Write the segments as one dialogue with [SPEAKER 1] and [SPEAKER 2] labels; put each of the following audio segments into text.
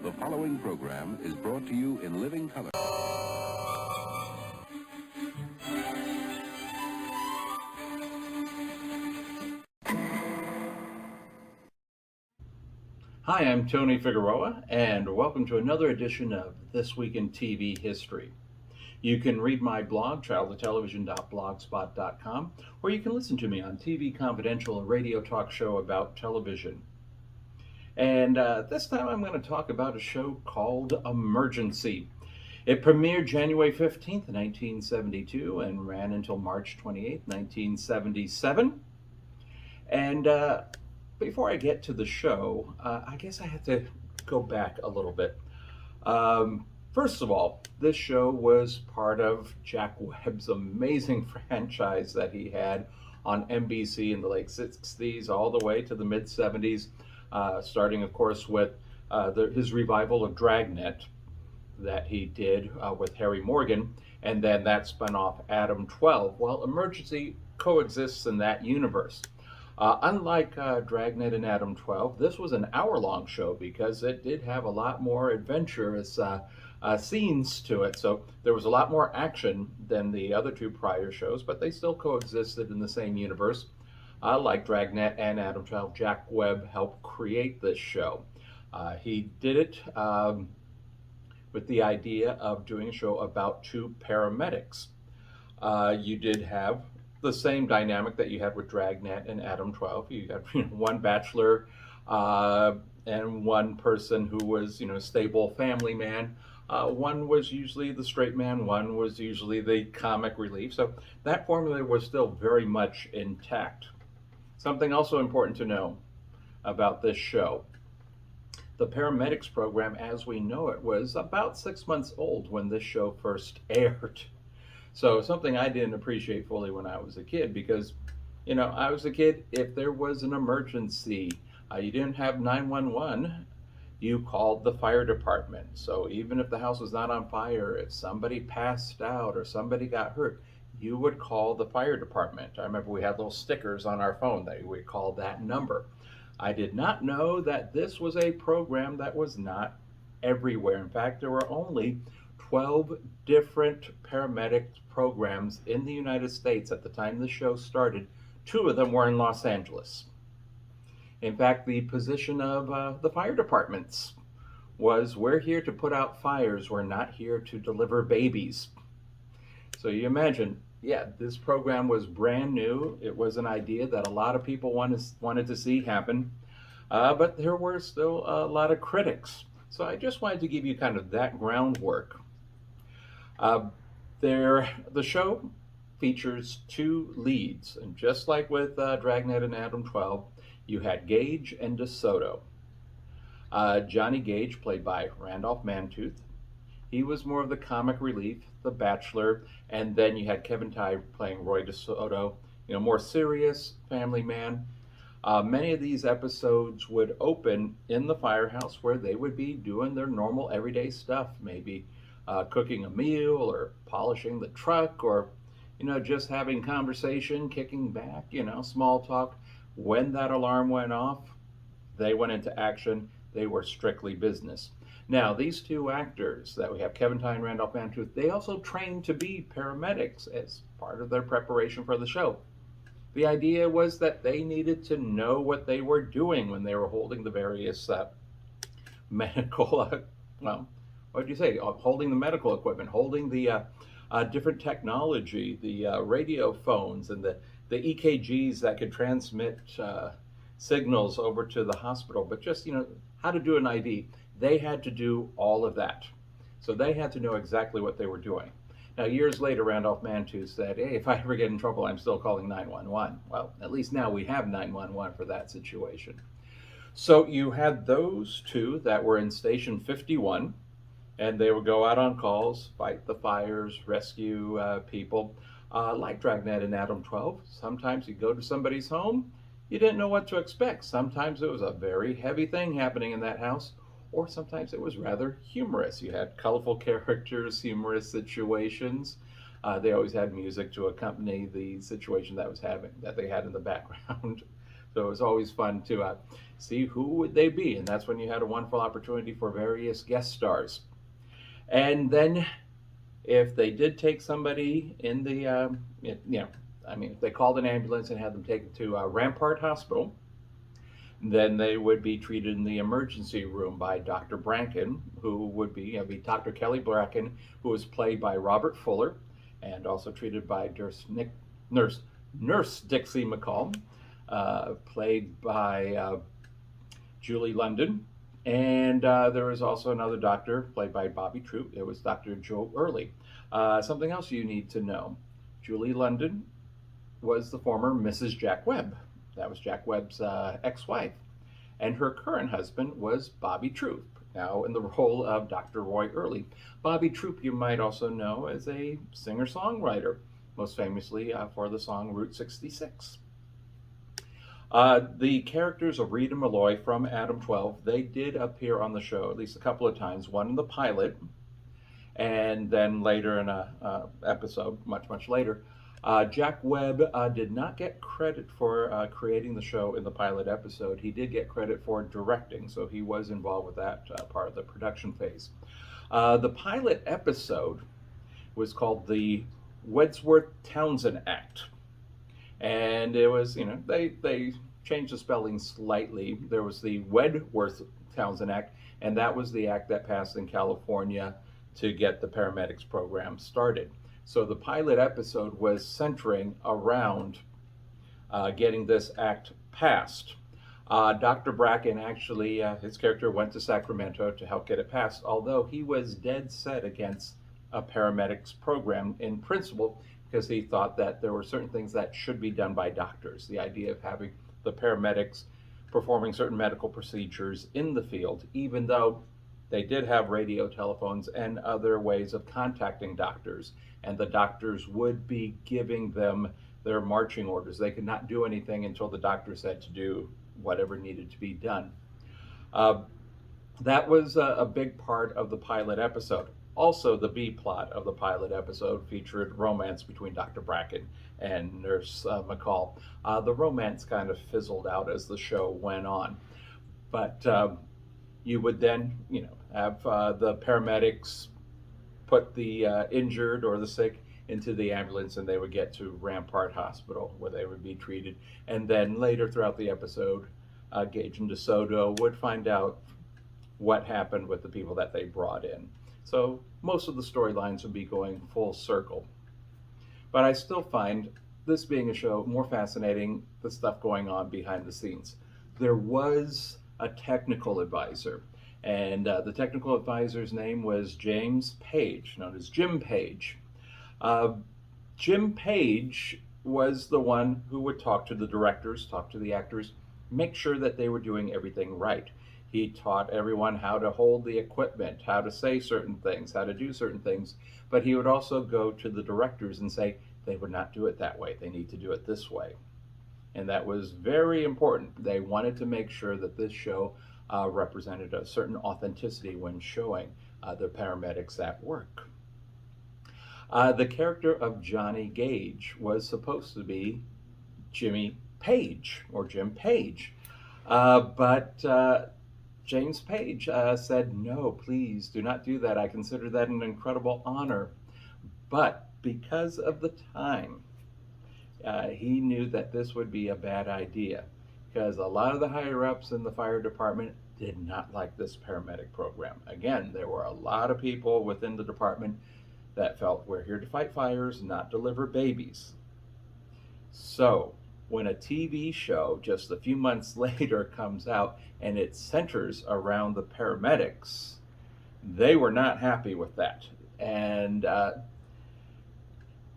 [SPEAKER 1] The following program is brought to you in living color.
[SPEAKER 2] Hi, I'm Tony Figueroa, and welcome to another edition of This Week in TV History. You can read my blog, traveltotelevision.blogspot.com, or you can listen to me on TV Confidential, a radio talk show about television. And this time I'm going to talk about a show called Emergency. It premiered January 15th, 1972, and ran until March 28th, 1977. And before I get to the show, I guess I have to go back a little bit. First of all, this show was part of Jack Webb's amazing franchise that he had on NBC in the late 60s all the way to the mid-70s, starting, of course, with his revival of Dragnet that he did with Harry Morgan, and then that spun off Adam 12. Well, Emergency coexists in that universe. Unlike Dragnet and Adam 12, this was an hour-long show because it did have a lot more adventurous scenes to it. So there was a lot more action than the other two prior shows, but they still coexisted in the same universe. Like Dragnet and Adam 12, Jack Webb helped create this show. He did it with the idea of doing a show about two paramedics. You did have the same dynamic that you had with Dragnet and Adam 12. You had one bachelor and one person who was stable family man. One was usually the straight man, one was usually the comic relief. So that formula was still very much intact. Something also important to know about this show. The paramedics program as we know it was about 6 months old when this show first aired. So something I didn't appreciate fully when I was a kid, because, I was a kid, if there was an emergency, you didn't have 911, you called the fire department. So even if the house was not on fire, if somebody passed out or somebody got hurt, you would call the fire department. I remember we had little stickers on our phone that we called that number. I did not know that this was a program that was not everywhere. In fact, there were only 12 different paramedic programs in the United States at the time the show started. 2 of them were in Los Angeles. In fact, the position of the fire departments was, we're here to put out fires, we're not here to deliver babies. So you imagine, this program was brand new. It was an idea that a lot of people wanted to see happen, but there were still a lot of critics. So I just wanted to give you kind of that groundwork. The show features 2 leads, and just like with Dragnet and Adam 12, you had Gage and DeSoto. Johnny Gage, played by Randolph Mantooth, he was more of the comic relief, the bachelor, and then you had Kevin Tighe playing Roy DeSoto, more serious family man. Many of these episodes would open in the firehouse where they would be doing their normal everyday stuff, maybe cooking a meal or polishing the truck, or just having conversation, kicking back, small talk. When that alarm went off, they went into action. They were strictly business. Now, these 2 actors that we have, Kevin Tighe and Randolph Mantooth, they also trained to be paramedics as part of their preparation for the show. The idea was that they needed to know what they were doing when they were holding the various medical, holding the medical equipment, holding the different technology, the radio phones and the EKGs that could transmit signals over to the hospital, but just, how to do an IV. They had to do all of that. So they had to know exactly what they were doing. Now, years later, Randolph Mantooth said, hey, if I ever get in trouble, I'm still calling 911. Well, at least now we have 911 for that situation. So you had those 2 that were in Station 51, and they would go out on calls, fight the fires, rescue people. Like Dragnet and Adam 12, sometimes you go to somebody's home, you didn't know what to expect. Sometimes it was a very heavy thing happening in that house, or sometimes it was rather humorous. You had colorful characters, humorous situations. They always had music to accompany the situation that they had in the background. So it was always fun to see who would they be, and that's when you had a wonderful opportunity for various guest stars. And then if they did take somebody in the, if they called an ambulance and had them taken to Rampart Hospital, then they would be treated in the emergency room by Dr. Branken, who would be Dr. Kelly Bracken, who was played by Robert Fuller, and also treated by Nurse Dixie McCall, played by Julie London. And there was also another doctor played by Bobby Troup. It was Dr. Joe Early. Something else you need to know. Julie London was the former Mrs. Jack Webb. That was Jack Webb's ex-wife. And her current husband was Bobby Troup, now in the role of Dr. Roy Early. Bobby Troup you might also know as a singer-songwriter, most famously for the song Route 66. The characters of Rita Malloy from Adam 12, they did appear on the show at least a couple of times, one in the pilot, and then later in a episode, much later. Jack Webb did not get credit for creating the show in the pilot episode. He did get credit for directing, so he was involved with that part of the production phase. The pilot episode was called the Wedsworth-Townsend Act. And it was, they changed the spelling slightly. There was the Wedworth-Townsend Act, and that was the act that passed in California to get the paramedics program started. So the pilot episode was centering around getting this act passed. Dr. Bracken actually, his character went to Sacramento to help get it passed, although he was dead set against a paramedics program in principle, because he thought that there were certain things that should be done by doctors. The idea of having the paramedics performing certain medical procedures in the field, even though they did have radio telephones and other ways of contacting doctors, and the doctors would be giving them their marching orders. They could not do anything until the doctor said to do whatever needed to be done. That was a big part of the pilot episode. Also, the B plot of the pilot episode featured romance between Dr. Bracken and Nurse McCall. The romance kind of fizzled out as the show went on. But you would then, have the paramedics put the injured or the sick into the ambulance, and they would get to Rampart Hospital where they would be treated. And then later throughout the episode, Gage and DeSoto would find out what happened with the people that they brought in. So most of the storylines would be going full circle. But I still find this being a show more fascinating, the stuff going on behind the scenes. There was a technical advisor, and the technical advisor's name was James Page, known as Jim Page. Jim Page was the one who would talk to the directors, talk to the actors, make sure that they were doing everything right. He taught everyone how to hold the equipment, how to say certain things, how to do certain things, but he would also go to the directors and say, they would not do it that way, they need to do it this way. And that was very important. They wanted to make sure that this show represented a certain authenticity when showing the paramedics at work. The character of Johnny Gage was supposed to be Jimmy Page, or Jim Page. But James Page said, no, please do not do that. I consider that an incredible honor. But because of the time, he knew that this would be a bad idea, because a lot of the higher-ups in the fire department did not like this paramedic program. Again, there were a lot of people within the department that felt we're here to fight fires, not deliver babies. So when a TV show just a few months later comes out and it centers around the paramedics, they were not happy with that. And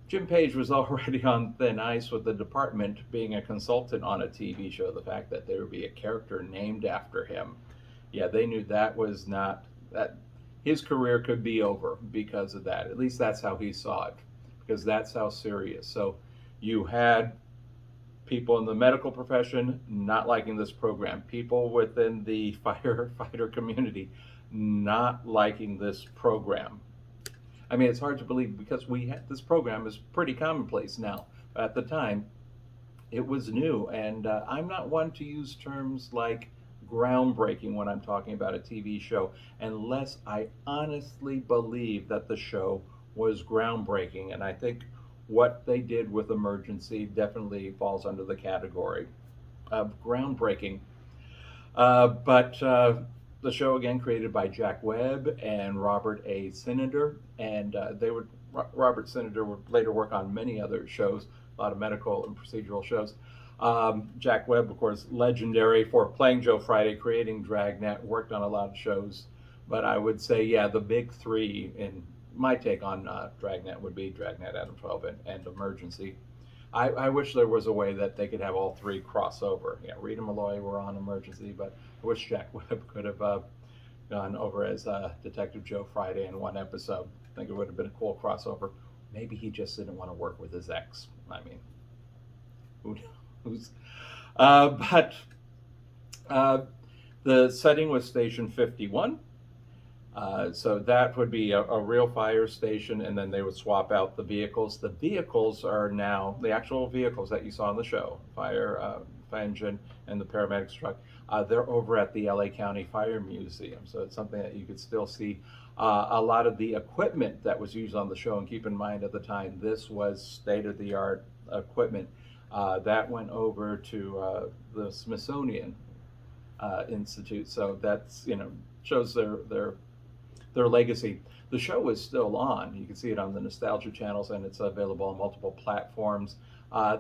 [SPEAKER 2] Jim Page was already on thin ice with the department, being a consultant on a TV show. The fact that there would be a character named after him, yeah, they knew that was not, that his career could be over because of that. At least that's how he saw it, because that's how serious. So you had people in the medical profession not liking this program, people within the firefighter community not liking this program. I mean, it's hard to believe, because this program is pretty commonplace now. But at the time, It was new, and I'm not one to use terms like groundbreaking when I'm talking about a TV show, unless I honestly believe that the show was groundbreaking. And I think what they did with Emergency definitely falls under the category of groundbreaking. But the show again created by Jack Webb and Robert A. Senator, and Robert Senator would later work on many other shows, a lot of medical and procedural shows. Jack Webb, of course, legendary for playing Joe Friday, creating Dragnet, worked on a lot of shows. But I would say, yeah, the big three in my take on Dragnet would be Dragnet, Adam 12, and Emergency. I wish there was a way that they could have all three cross over. Yeah, Rita Malloy were on Emergency, but I wish Jack Webb could have gone over as Detective Joe Friday in one episode. I think it would have been a cool crossover. Maybe he just didn't want to work with his ex. I mean, who knows? But the setting was Station 51. So that would be a real fire station, and then they would swap out the vehicles. The vehicles are now the actual vehicles that you saw on the show, fire engine and the paramedics truck. They're over at the LA County Fire Museum, so it's something that you could still see. A lot of the equipment that was used on the show, and keep in mind at the time this was state-of-the-art equipment, that went over to the Smithsonian Institute. So that's shows their legacy. The show is still on. You can see it on the Nostalgia channels, and it's available on multiple platforms.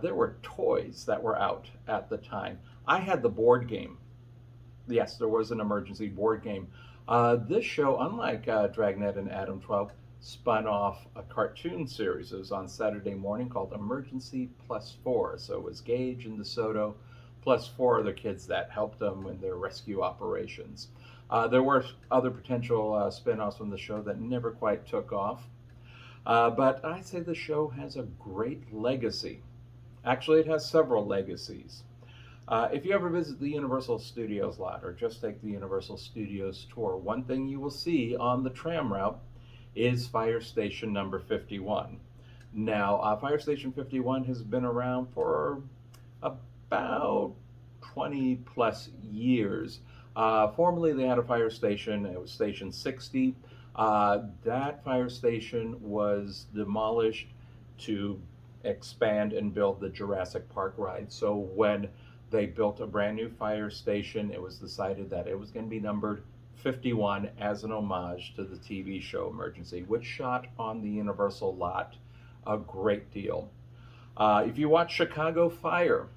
[SPEAKER 2] There were toys that were out at the time. I had the board game. Yes, there was an Emergency board game. This show, unlike Dragnet and Adam 12, spun off a cartoon series. It was on Saturday morning called Emergency Plus 4. So it was Gage and DeSoto plus 4 other kids that helped them in their rescue operations. There were other potential spin-offs from the show that never quite took off. But I'd say the show has a great legacy. Actually, it has several legacies. If you ever visit the Universal Studios lot or just take the Universal Studios tour, one thing you will see on the tram route is Fire Station number 51. Now, Fire Station 51 has been around for about 20 plus years. Formerly, they had a fire station. It was Station 60. That fire station was demolished to expand and build the Jurassic Park ride. So when they built a brand new fire station, it was decided that it was going to be numbered 51 as an homage to the TV show Emergency, which shot on the Universal lot a great deal. If you watch Chicago Fire,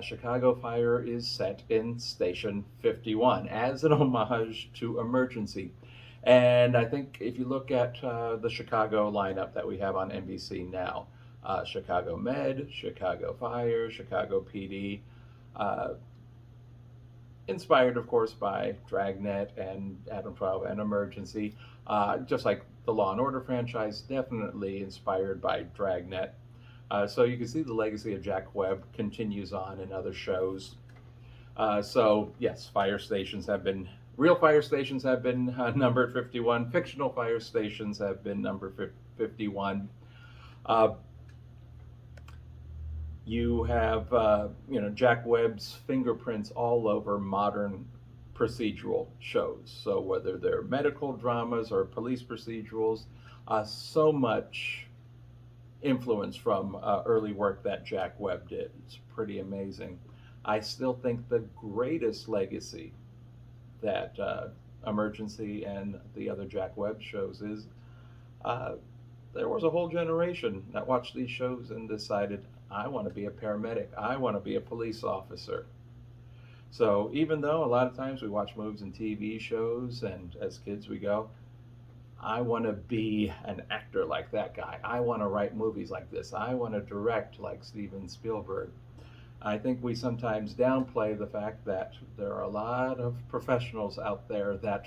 [SPEAKER 2] Chicago Fire is set in Station 51 as an homage to Emergency. And I think if you look at the Chicago lineup that we have on NBC now, Chicago Med, Chicago Fire, Chicago PD, inspired, of course, by Dragnet and Adam 12 and Emergency, just like the Law and Order franchise, definitely inspired by Dragnet. So you can see the legacy of Jack Webb continues on in other shows. So yes, real fire stations have been numbered 51. Fictional fire stations have been numbered 51. You have Jack Webb's fingerprints all over modern procedural shows. So whether they're medical dramas or police procedurals, so much influence from early work that Jack Webb did. It's pretty amazing. I still think the greatest legacy that Emergency and the other Jack Webb shows is there was a whole generation that watched these shows and decided, I want to be a paramedic. I want to be a police officer. So even though a lot of times we watch movies and TV shows, and as kids we go, I want to be an actor like that guy. I want to write movies like this. I want to direct like Steven Spielberg. I think we sometimes downplay the fact that there are a lot of professionals out there that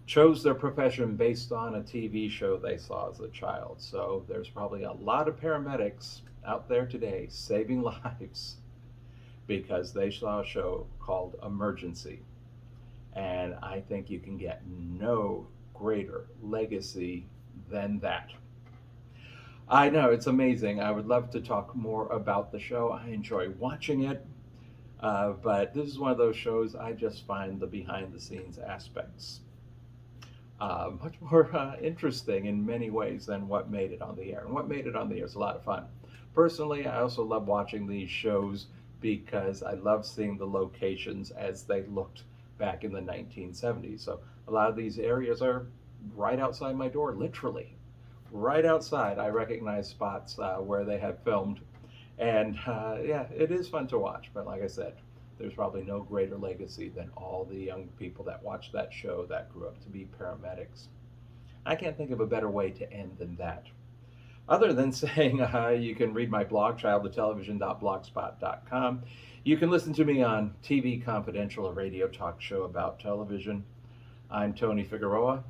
[SPEAKER 2] chose their profession based on a TV show they saw as a child. So there's probably a lot of paramedics out there today saving lives because they saw a show called Emergency. And I think you can get no greater legacy than that. I know, it's amazing. I would love to talk more about the show. I enjoy watching it, but this is one of those shows I just find the behind the scenes aspects much more interesting in many ways than what made it on the air. And what made it on the air is a lot of fun. Personally, I also love watching these shows because I love seeing the locations as they looked back in the 1970s. So a lot of these areas are right outside my door, literally. Right outside, I recognize spots where they have filmed. And yeah, it is fun to watch. But like I said, there's probably no greater legacy than all the young people that watched that show that grew up to be paramedics. I can't think of a better way to end than that. Other than saying you can read my blog, childtotelevision.blogspot.com. You can listen to me on TV Confidential, a radio talk show about television. I'm Tony Figueroa.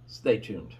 [SPEAKER 2] Stay tuned.